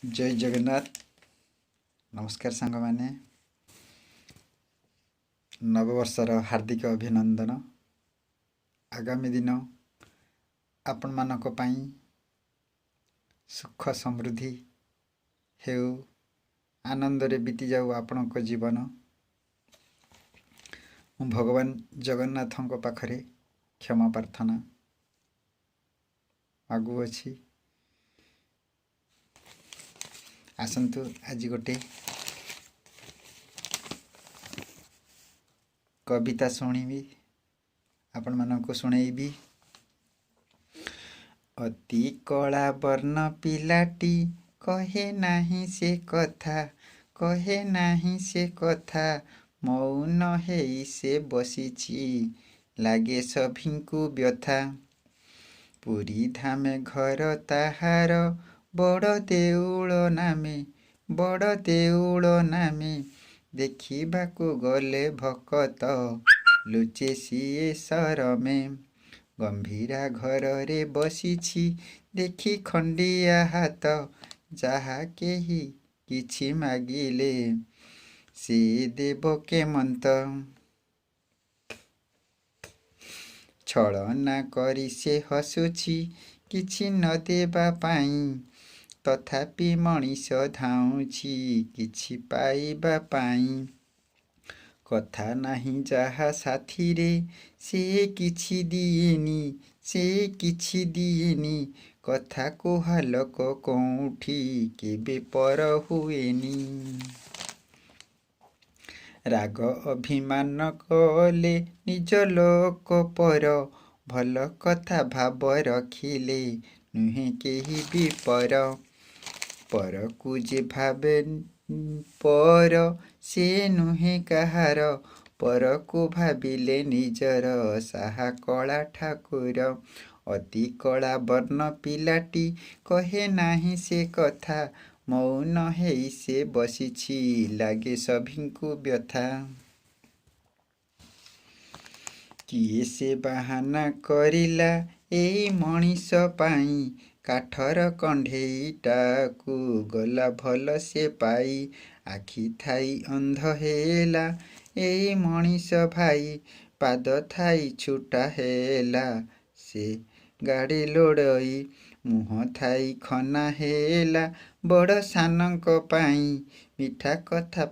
जय जगन्नाथ। नमस्कार सांग माने, नववर्षर हार्दिक अभिनंदन। आगामी दिन आपण मानक पई सुख समृद्धि हेउ, आनंद रे बीती जाऊ आपणक जीवन। मु भगवान जगन्नाथଙ୍କ पाखरे क्षमा प्रार्थना मागुअछि। आसंतु आज गोटे कविता शुणिबी, आपण मानक शुणेबी। अति कला वर्ण पिलाटी कहे नाही से कथा, कहे नाही से कथा, मौन हेई से बसिछि लागे सभिंकु व्यथा। पुरी धामे घर ताहार बड़ देउल नामे, बड़ देउल नामे, देखिबाकु गले भकत लुचे सिए सरमे। गंभीरा घर रे बसिछि देखि खंडिया हाथ, जहा केही किछि मागिले से देव केमंत। छलना करी से हसुछि किछि न देबा पाई, तथापि मनीष धाउछि किछि पाइबा पाई। कथा नाही जहा साथी रे से किछि दिएनी, से किछि दिएनी, कथा कुहा लोक कोउठी केबे पर हुएनी। राग अभिमान कले निज लोक पर, भल कथा भाव रखिले नुहे केही भी पर। पर को जे भावे पर से नुहे कहार, पर को भाविले निजर साहा कला ठाकुर। अति कला वर्ण पिलाटी कहे नाही से कथा, मौन हेई से बसिछि लागे सभिंकु व्यथा। किए से बाहाना करिला एई मनीष पाई, काठर कंढेईटाकु गला भल से पाई। आखि थाई अंध हेला एई मनीष भाई, पाद थाई छुटा हेला से गाड़ी लोड़ई। मुह थाई खना हेला बड़ सानंक पाई, मिठा कथा